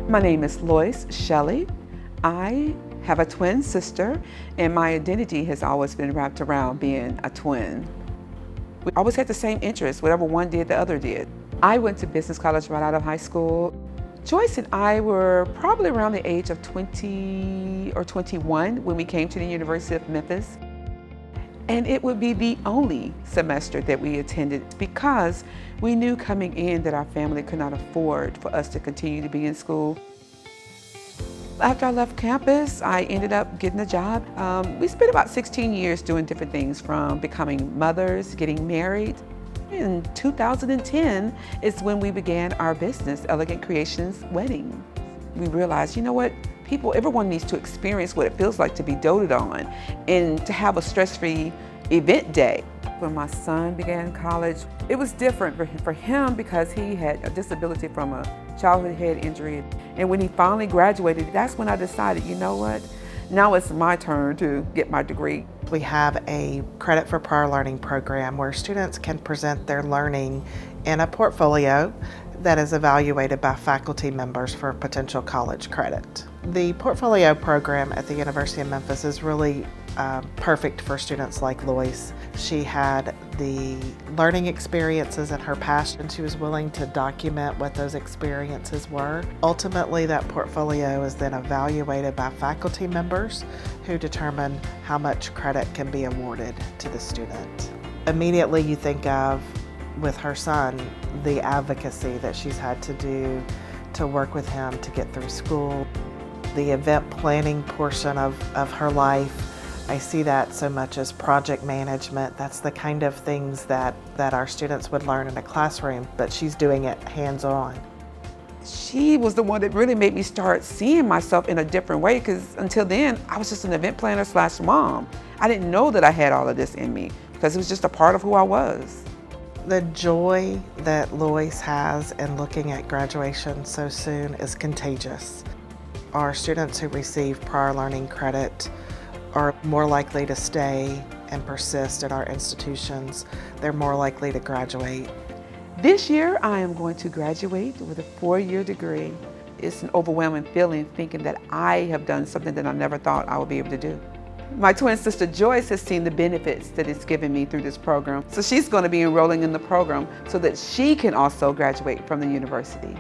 My name is Loyce Shelley. I have a twin sister, and my identity has always been wrapped around being a twin. We always had the same interests. Whatever one did, the other did. I went to business college right out of high school. Joyce and I were probably around the age of 20 or 21 when we came to the University of Memphis. And it would be the only semester that we attended because we knew coming in that our family could not afford for us to continue to be in school. After I left campus, I ended up getting a job. We spent about 16 years doing different things, from becoming mothers, getting married. In 2010 is when we began our business, Elegant Creations Wedding. We realized, you know what? Everyone needs to experience what it feels like to be doted on and to have a stress-free event day. When my son began college, it was different for him because he had a disability from a childhood head injury. And when he finally graduated, that's when I decided, you know what? Now it's my turn to get my degree. We have a credit for prior learning program where students can present their learning in a portfolio that is evaluated by faculty members for potential college credit. The portfolio program at the University of Memphis is really perfect for students like Loyce. She had the learning experiences in her past, and she was willing to document what those experiences were. Ultimately, that portfolio is then evaluated by faculty members who determine how much credit can be awarded to the student. Immediately you think of, with her son, the advocacy that she's had to do to work with him to get through school. The event planning portion of her life, I see that so much as project management. That's the kind of things that our students would learn in a classroom, but she's doing it hands-on. She was the one that really made me start seeing myself in a different way, because until then, I was just an event planner / mom. I didn't know that I had all of this in me because it was just a part of who I was. The joy that Loyce has in looking at graduation so soon is contagious. Our students who receive prior learning credit are more likely to stay and persist at our institutions. They're more likely to graduate. This year, I am going to graduate with a 4-year degree. It's an overwhelming feeling thinking that I have done something that I never thought I would be able to do. My twin sister Joyce has seen the benefits that it's given me through this program. So she's going to be enrolling in the program so that she can also graduate from the university.